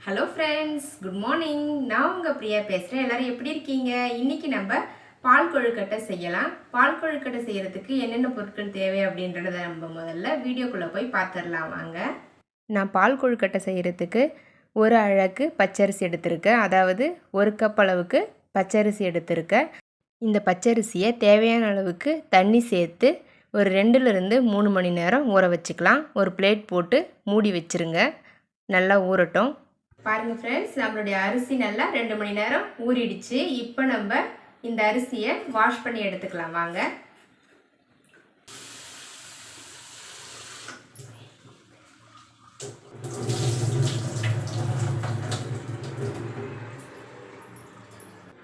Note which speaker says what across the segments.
Speaker 1: Hello friends, good morning. நான் உங்கள் பிரியா பேசுகிறேன். எல்லோரும் எப்படி இருக்கீங்க? இன்றைக்கி நம்ம பால் கொழுக்கட்டை செய்யலாம். பால் கொழுக்கட்டை செய்கிறதுக்கு என்னென்ன பொருட்கள் தேவை அப்படின்றத நம்ம முதல்ல வீடியோக்குள்ளே போய் பார்த்துடலாம் வாங்க. நான் பால் கொழுக்கட்டை செய்கிறதுக்கு ஒரு அழகு பச்சரிசி எடுத்திருக்கேன். அதாவது ஒரு கப் அளவுக்கு பச்சரிசி எடுத்திருக்கேன். இந்த பச்சரிசியை தேவையான அளவுக்கு தண்ணி சேர்த்து ஒரு 2லிருந்து 3 மணி நேரம் ஊற வச்சுக்கலாம். ஒரு பிளேட் போட்டு மூடி வச்சுருங்க, நல்லா ஊறட்டும். பாருங்கள் ஃப்ரெண்ட்ஸ், நம்மளுடைய அரிசி நல்லா 2 மணி நேரம் ஊறிடுச்சு. இப்போ நம்ம இந்த அரிசியை வாஷ் பண்ணி எடுத்துக்கலாம் வாங்க.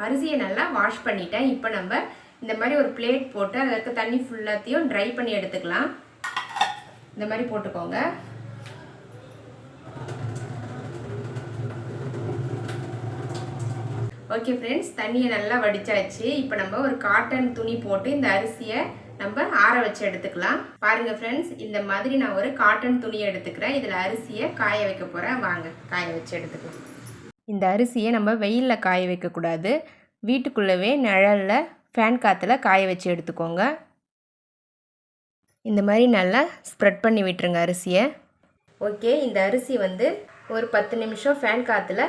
Speaker 1: அரிசியை நல்லா வாஷ் பண்ணிட்டேன். இப்போ நம்ம இந்த மாதிரி ஒரு பிளேட் போட்டு அதில் இருக்க தண்ணி ஃபுல்லாத்தையும் ட்ரை பண்ணி எடுத்துக்கலாம். இந்த மாதிரி போட்டுக்கோங்க. ஓகே ஃப்ரெண்ட்ஸ், தண்ணியை நல்லா வடிச்சாச்சு. இப்போ நம்ம ஒரு காட்டன் துணி போட்டு இந்த அரிசியை நம்ம ஆற வச்சு எடுத்துக்கலாம். பாருங்கள் ஃப்ரெண்ட்ஸ், இந்த மாதிரி நான் ஒரு காட்டன் துணியை எடுத்துக்கிறேன். இதில் அரிசியை காய வைக்க போகிறேன். வாங்க காய வச்சு எடுத்துக்கலாம். இந்த அரிசியை நம்ம வெயிலில் காய வைக்கக்கூடாது, வீட்டுக்குள்ளவே நிழலில் ஃபேன் காற்றுல காய வச்சு எடுத்துக்கோங்க. இந்த மாதிரி நல்லா ஸ்ப்ரெட் பண்ணி விட்டுருங்க அரிசியை. ஓகே, இந்த அரிசி ஒரு 10 நிமிஷம் ஃபேன் காற்றுல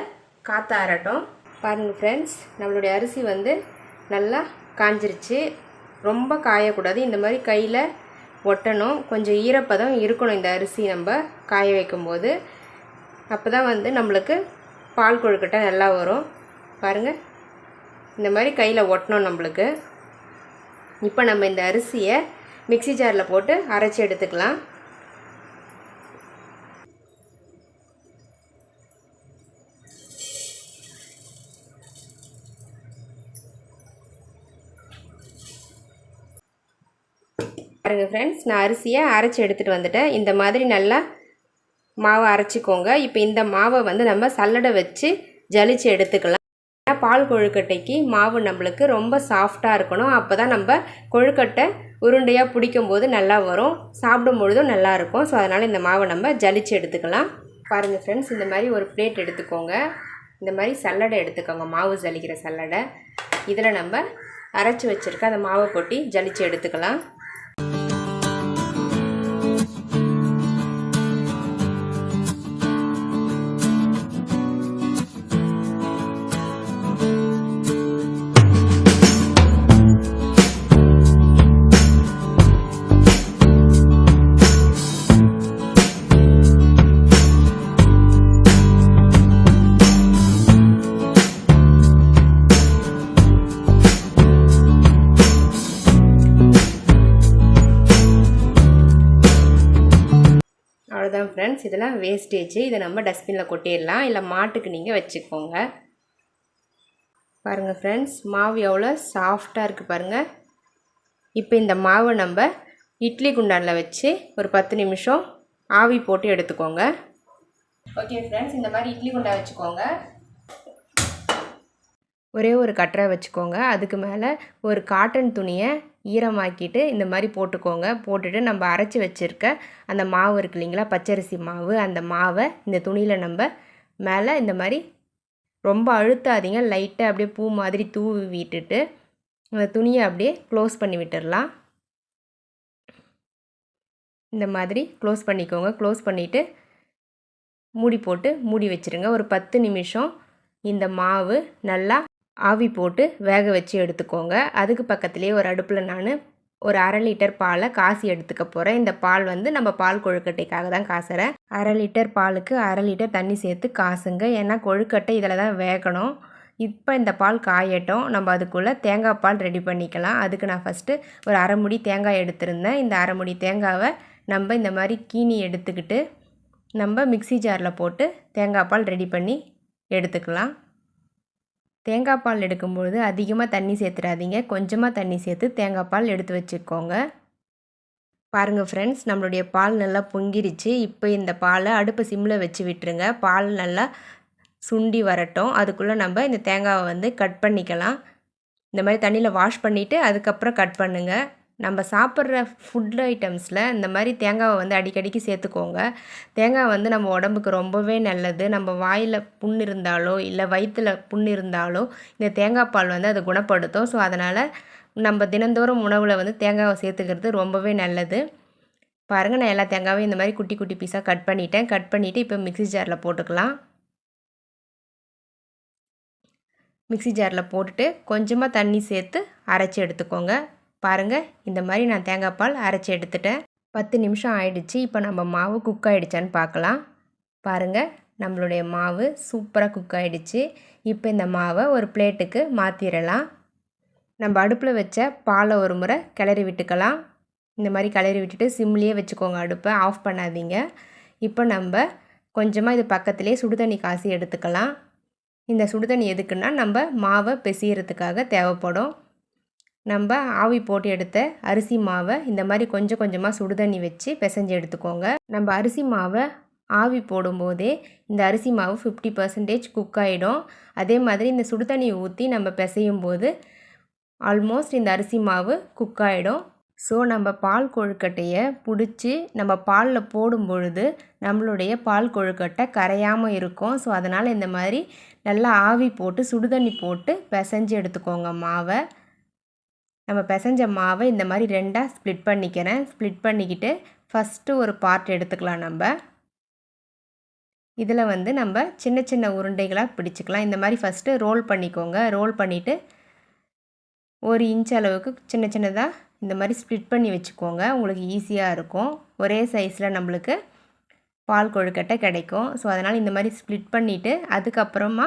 Speaker 1: காற்று ஆறட்டும். பாருங்கள் ஃப்ரெண்ட்ஸ், நம்மளுடைய அரிசி நல்லா காஞ்சிருச்சு. ரொம்ப காயக்கூடாது, இந்த மாதிரி கையில் ஒட்டணும். கொஞ்சம் ஈரப்பதம் இருக்கணும் இந்த அரிசி நம்ம காய வைக்கும்போது. அப்போ தான் நம்மளுக்கு பால் கொழுக்கட்டை நல்லா வரும். பாருங்கள், இந்த மாதிரி கையில் ஒட்டணும் நம்மளுக்கு. இப்போ நம்ம இந்த அரிசியை மிக்ஸி ஜாரில் போட்டு அரைச்சி எடுத்துக்கலாம். பாருங்கள் ஃப்ரெண்ட்ஸ், நான் அரிசியை அரைச்சி எடுத்துகிட்டு வந்துட்டேன். இந்த மாதிரி நல்லா மாவை அரைச்சிக்கோங்க. இப்போ இந்த மாவை நம்ம சல்லடை வச்சு ஜலிச்சு எடுத்துக்கலாம். பால் கொழுக்கட்டைக்கு மாவு நம்மளுக்கு ரொம்ப சாஃப்டாக இருக்கணும். அப்போ தான் நம்ம கொழுக்கட்டை உருண்டையாக பிடிக்கும்போது நல்லா வரும், சாப்பிடும் பொழுதும் நல்லாயிருக்கும். ஸோ அதனால் இந்த மாவை நம்ம ஜலிச்சு எடுத்துக்கலாம். பாருங்கள் ஃப்ரெண்ட்ஸ், இந்த மாதிரி ஒரு பிளேட் எடுத்துக்கோங்க. இந்த மாதிரி சல்லடை எடுத்துக்கோங்க, மாவு ஜலிக்கிற சல்லடை. இதில் நம்ம அரைச்சி வச்சுருக்க அந்த மாவை கொட்டி ஜலிச்சு எடுத்துக்கலாம். அவ்வளோதான் ஃப்ரெண்ட்ஸ், இதெல்லாம் வேஸ்டேஜ். இதை நம்ம டஸ்ட்பினில் கொட்டிடலாம், இல்லை மாட்டுக்கு நீங்கள் வச்சுக்கோங்க. பாருங்கள் ஃப்ரெண்ட்ஸ், மாவு எவ்வளோ சாஃப்டாக இருக்குது பாருங்கள். இப்போ இந்த மாவை நம்ம இட்லி குண்டானில் வச்சு ஒரு 10 நிமிஷம் ஆவி போட்டு எடுத்துக்கோங்க. ஓகே ஃப்ரெண்ட்ஸ், இந்த மாதிரி இட்லி குண்டா வச்சுக்கோங்க. ஒரே ஒரு கட்டரை வச்சுக்கோங்க. அதுக்கு மேலே ஒரு காட்டன் துணியை ஈரமாக்கிட்டு இந்த மாதிரி போட்டுக்கோங்க. போட்டுட்டு நம்ம அரைச்சி வச்சுருக்க அந்த மாவு இருக்கு இல்லைங்களா, பச்சரிசி மாவு, அந்த மாவை இந்த துணியில் நம்ம மேலே இந்த மாதிரி ரொம்ப அழுத்தாதீங்க, லைட்டாக அப்படியே பூ மாதிரி தூவி விட்டுட்டு அந்த துணியை அப்படியே க்ளோஸ் பண்ணி விட்டுடலாம். இந்த மாதிரி க்ளோஸ் பண்ணிக்கோங்க. க்ளோஸ் பண்ணிவிட்டு மூடி போட்டு மூடி வச்சுருங்க. ஒரு 10 நிமிஷம் இந்த மாவு நல்லா ஆவி போட்டு வேக வச்சு எடுத்துக்கோங்க. அதுக்கு பக்கத்துலேயே ஒரு அடுப்பில் நான் ஒரு 1/2 லிட்டர் பாலை காசி எடுத்துக்க போகிறேன். இந்த பால் நம்ம பால் கொழுக்கட்டைக்காக தான் காசுறேன். 1/2 லிட்டர் பாலுக்கு 1/2 லிட்டர் தண்ணி சேர்த்து காசுங்க. ஏன்னா கொழுக்கட்டை இதில் தான் வேகணும். இப்போ இந்த பால் காயட்டும், நம்ம அதுக்குள்ளே தேங்காய் பால் ரெடி பண்ணிக்கலாம். அதுக்கு நான் ஃபஸ்ட்டு ஒரு 1/2 முடி தேங்காய் எடுத்திருந்தேன். இந்த 1/2 முடி தேங்காவை நம்ம இந்த மாதிரி கீனி எடுத்துக்கிட்டு நம்ம மிக்ஸி ஜாரில் போட்டு தேங்காய் பால் ரெடி பண்ணி எடுத்துக்கலாம். தேங்காய் பால் எடுக்கும்பொழுது அதிகமாக தண்ணி சேர்த்துடாதீங்க, கொஞ்சமாக தண்ணி சேர்த்து தேங்காய் பால் எடுத்து வச்சுக்கோங்க. பாருங்கள் ஃப்ரெண்ட்ஸ், நம்மளுடைய பால் நல்லா பொங்கிருச்சு. இப்போ இந்த பாலை அடுப்பு சிம்மில் வச்சு விட்டுருங்க. பால் நல்லா சுண்டி வரட்டும். அதுக்குள்ளே நம்ம இந்த தேங்காவை கட் பண்ணிக்கலாம். இந்த மாதிரி தண்ணியில் வாஷ் பண்ணிவிட்டு அதுக்கப்புறம் கட் பண்ணுங்கள். நம்ம சாப்பிட்ற ஃபுட் ஐட்டம்ஸில் இந்த மாதிரி தேங்காவை வந்து அடிக்கடிக்கு சேர்த்துக்கோங்க. தேங்காய் வந்து நம்ம உடம்புக்கு ரொம்பவே நல்லது. நம்ம வாயில் புண் இருந்தாலோ இல்லை வயிற்றில் புண் இருந்தாலோ இந்த தேங்காய் பால் வந்து அதை குணப்படுத்தும். ஸோ அதனால் நம்ம தினந்தோறும் உணவில் வந்து தேங்காவை சேர்த்துக்கிறது ரொம்பவே நல்லது. பாருங்கள், நான் எல்லா தேங்காவையும் இந்த மாதிரி குட்டி குட்டி பீஸாக கட் பண்ணிவிட்டு இப்போ மிக்ஸி ஜாரில் போட்டுக்கலாம். மிக்ஸி ஜாரில் போட்டுட்டு கொஞ்சமாக தண்ணி சேர்த்து அரைச்சி எடுத்துக்கோங்க. பாருங்கள், இந்த மாதிரி நான் தேங்காய் பால் அரைச்சி எடுத்துட்டேன். 10 நிமிஷம் ஆயிடுச்சு. இப்போ நம்ம மாவு குக் ஆகிடுச்சான்னு பார்க்கலாம். பாருங்கள், நம்மளுடைய மாவு சூப்பராக குக் ஆகிடுச்சு. இப்போ இந்த மாவை ஒரு பிளேட்டுக்கு மாற்றிடலாம். நம்ம அடுப்பில் வச்ச பாலை ஒரு முறை கிளறி விட்டுக்கலாம். இந்த மாதிரி கிளறி விட்டுட்டு சிம்லேயே வச்சுக்கோங்க, அடுப்பை ஆஃப் பண்ணாதீங்க. இப்போ நம்ம கொஞ்சமாக இது பக்கத்துலேயே சுடுதண்ணி காசி எடுத்துக்கலாம். இந்த சுடுதண்ணி எதுக்குன்னா நம்ம மாவை பிசையறதுக்காக தேவைப்படும். நம்ம ஆவி போட்டு எடுத்த அரிசி மாவை இந்த மாதிரி கொஞ்சம் கொஞ்சமாக சுடுதண்ணி வச்சு பிசைஞ்சு எடுத்துக்கோங்க. நம்ம அரிசி மாவை ஆவி போடும்போதே இந்த அரிசி மாவு 50% குக் ஆகிடும். அதே மாதிரி இந்த சுடுதண்ணி ஊற்றி நம்ம பிசையும் போது ஆல்மோஸ்ட் இந்த அரிசி மாவு குக் ஆகிடும். ஸோ நம்ம பால் கொழுக்கட்டையை பிடிச்சி நம்ம பாலில் போடும் பொழுது நம்மளுடைய பால் கொழுக்கட்டை கரையாமல் இருக்கும். ஸோ அதனால் இந்த மாதிரி நல்லா ஆவி போட்டு சுடுதண்ணி போட்டு பிசைஞ்சு எடுத்துக்கோங்க மாவை. நம்ம பிசைஞ்ச மாவை இந்த மாதிரி ரெண்டாக ஸ்ப்ளிட் பண்ணிக்கிறேன். ஸ்ப்ளிட் பண்ணிக்கிட்டு ஃபஸ்ட்டு ஒரு பார்ட் எடுத்துக்கலாம். நம்ம இதில் வந்து நம்ம சின்ன சின்ன உருண்டைகளாக பிடிச்சிக்கலாம். இந்த மாதிரி ஃபஸ்ட்டு ரோல் பண்ணிக்கோங்க. ரோல் பண்ணிவிட்டு 1 இன்ச் அளவுக்கு சின்ன சின்னதாக இந்த மாதிரி ஸ்ப்ளிட் பண்ணி வச்சுக்கோங்க. உங்களுக்கு ஈஸியாக இருக்கும். ஒரே சைஸில் நம்மளுக்கு பால் கொழுக்கட்டை கிடைக்கும். ஸோ அதனால் இந்த மாதிரி ஸ்ப்ளிட் பண்ணிவிட்டு அதுக்கப்புறமா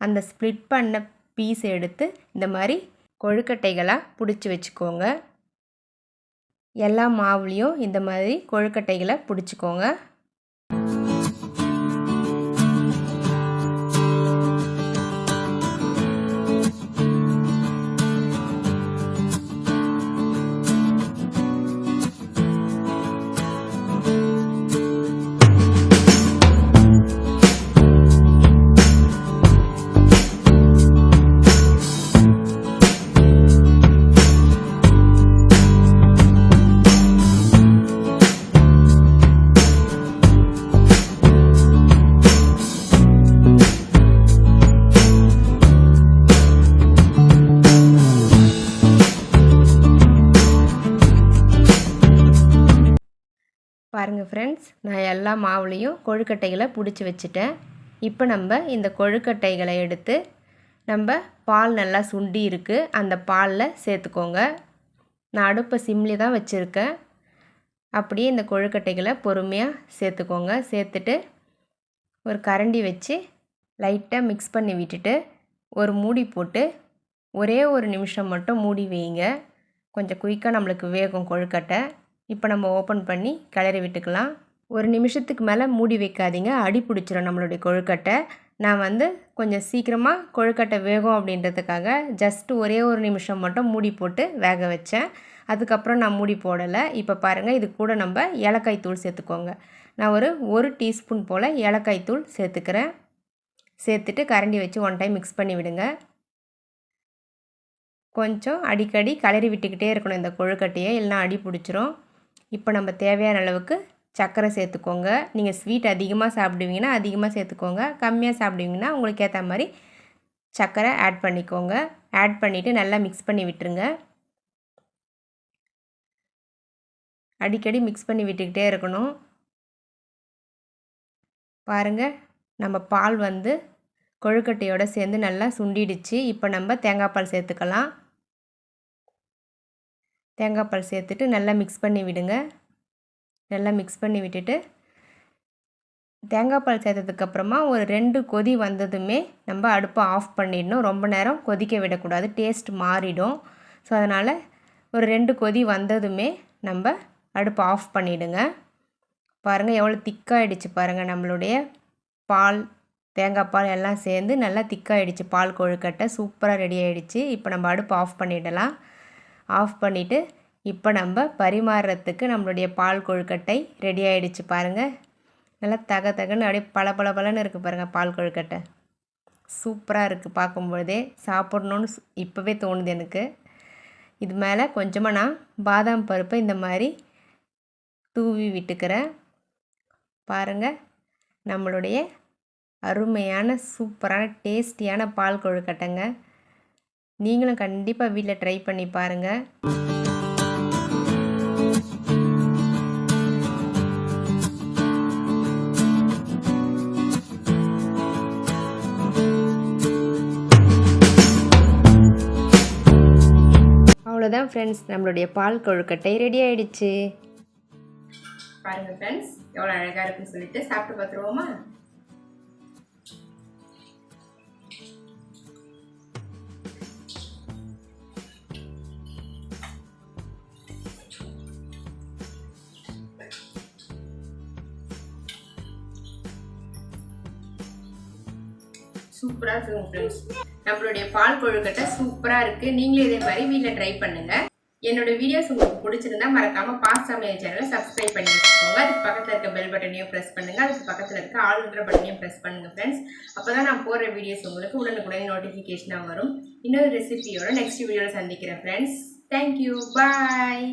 Speaker 1: அந்த ஸ்ப்ளிட் பண்ண பீஸ் எடுத்து இந்த மாதிரி கொழுக்கட்டைகளாக பிடிச்சி வச்சுக்கோங்க. எல்லா மாவுலேயும் இந்த மாதிரி கொழுக்கட்டைகளை பிடிச்சிக்கோங்க. பாருங்கள் ஃப்ரெண்ட்ஸ், நான் எல்லா மாவுலேயும் கொழுக்கட்டைகளை பிடிச்சி வச்சுட்டேன். இப்போ நம்ம இந்த கொழுக்கட்டைகளை எடுத்து நம்ம பால் நல்லா சுண்டி இருக்குது அந்த பாலில் சேர்த்துக்கோங்க. நான் அடுப்பை சிம்லி தான் வச்சுருக்கேன். அப்படியே இந்த கொழுக்கட்டைகளை பொறுமையாக சேர்த்துக்கோங்க. சேர்த்துட்டு ஒரு கரண்டி வச்சு லைட்டாக மிக்ஸ் பண்ணி விட்டுட்டு ஒரு மூடி போட்டு ஒரே ஒரு நிமிஷம் மட்டும் மூடி வைங்க. கொஞ்சம் குயிக்காக நம்மளுக்கு வேகும் கொழுக்கட்டை. இப்போ நம்ம ஓப்பன் பண்ணி கிளறி விட்டுக்கலாம். ஒரு நிமிஷத்துக்கு மேலே மூடி வைக்காதீங்க, அடி பிடிச்சிரும் நம்மளுடைய கொழுக்கட்டை. நான் வந்து கொஞ்சம் சீக்கிரமாக கொழுக்கட்டை வேகும் அப்படின்றதுக்காக ஜஸ்ட்டு ஒரே ஒரு நிமிஷம் மட்டும் மூடி போட்டு வேக வச்சேன். அதுக்கப்புறம் நான் மூடி போடலை. இப்போ பாருங்கள், இது கூட நம்ம ஏலக்காய் தூள் சேர்த்துக்கோங்க. நான் ஒரு டீஸ்பூன் போல் ஏலக்காய் தூள் சேர்த்துக்கிறேன். சேர்த்துட்டு கரண்டி வச்சு 1 டைம் மிக்ஸ் பண்ணி விடுங்க. கொஞ்சம் அடிக்கடி கிளறி விட்டுக்கிட்டே இருக்கணும் இந்த கொழுக்கட்டையை, இல்லைனா அடி பிடிச்சிரும். இப்போ நம்ம தேவையான அளவுக்கு சர்க்கரை சேர்த்துக்கோங்க. நீங்கள் ஸ்வீட் அதிகமாக சாப்பிடுவீங்கன்னா அதிகமாக சேர்த்துக்கோங்க. கம்மியாக சாப்பிடுவீங்கன்னா உங்களுக்கு ஏற்ற மாதிரி சர்க்கரை ஆட் பண்ணிக்கோங்க. ஆட் பண்ணிவிட்டு நல்லா மிக்ஸ் பண்ணி விட்டுருங்க. அடிக்கடி மிக்ஸ் பண்ணி விட்டுக்கிட்டே இருக்கணும். பாருங்கள், நம்ம பால் வந்து கொழுக்கட்டையோடு சேர்ந்து நல்லா சுண்டிடுச்சு. இப்போ நம்ம தேங்காய் பால் சேர்த்துக்கலாம். தேங்காய் பால் சேர்த்துட்டு நல்லா மிக்ஸ் பண்ணி விடுங்க. நல்லா மிக்ஸ் பண்ணி விட்டுட்டு தேங்காய் பால் சேர்த்ததுக்கப்புறமா ஒரு 2 கொதி வந்ததுமே நம்ம அடுப்பை ஆஃப் பண்ணிடணும். ரொம்ப நேரம் கொதிக்க விடக்கூடாது, டேஸ்ட் மாறிடும். ஸோ அதனால் ஒரு 2 கொதி வந்ததுமே நம்ம அடுப்பை ஆஃப் பண்ணிவிடுங்க. பாருங்கள் எவ்வளோ திக்காகிடுச்சு பாருங்கள். நம்மளுடைய பால் தேங்காய் பால் எல்லாம் சேர்ந்து நல்லா திக்காகிடுச்சு. பால் கொழுக்கட்டை சூப்பராக ரெடி ஆகிடுச்சு. இப்போ நம்ம அடுப்பை ஆஃப் பண்ணிடலாம். ஆஃப் பண்ணிவிட்டு இப்போ நம்ம பரிமாறுறதுக்கு நம்மளுடைய பால் கொழுக்கட்டை ரெடி ஆகிடுச்சு. பாருங்கள், நல்லா தகன்னு அப்படியே பளபளன்னு இருக்குது பாருங்கள். பால் கொழுக்கட்டை சூப்பராக இருக்குது. பார்க்கும்பொழுதே சாப்பிட்ணுன்னு இப்போவே தோணுது எனக்கு. இது மேலே கொஞ்சமாக நான் பாதாம் பருப்பை இந்த மாதிரி தூவி விட்டுக்கிறேன். பாருங்கள், நம்மளுடைய அருமையான சூப்பரான டேஸ்டியான பால் கொழுக்கட்டைங்க. நீங்களும் கண்டிப்பாக வீட்டில் ட்ரை பண்ணி பாருங்கள். அவ்வளோதான் ஃப்ரெண்ட்ஸ், நம்மளுடைய பால் கொழுக்கட்டை ரெடி ஆகிடுச்சு. பாருங்கள் ஃப்ரெண்ட்ஸ், எவ்வளோ அழகாக இருக்குன்னு சொல்லிட்டு சாப்பிட்டு பார்த்துருவோமா? சூப்பராக இருக்குங்க ஃப்ரெண்ட்ஸ். நம்மளுடைய பால் கொழுக்கட்டை சூப்பராக இருக்குது. நீங்களே இதே மாதிரி வீட்டில் ட்ரை பண்ணுங்கள். என்னோட வீடியோஸ் உங்களுக்கு பிடிச்சிருந்தா மறக்காமல் பால் சமையல் சேனலை சப்ஸ்கிரைப் பண்ணி வச்சுக்கோங்க. அதுக்கு பக்கத்தில் இருக்க பெல் பட்டனையும் ப்ரெஸ் பண்ணுங்கள். அதுக்கு பக்கத்தில் இருக்க ஆல்ன்ற பட்டனையும் ப்ரெஸ் பண்ணுங்கள் ஃப்ரெண்ட்ஸ். அப்போ தான் நான் போடுற வீடியோஸ் உங்களுக்கு உடனுக்குடனே நோட்டிஃபிகேஷனாக வரும். இன்னொரு ரெசிபியோட நெக்ஸ்ட் வீடியோவில் சந்திக்கிறேன் ஃப்ரெண்ட்ஸ். தேங்க்யூ, பாய்.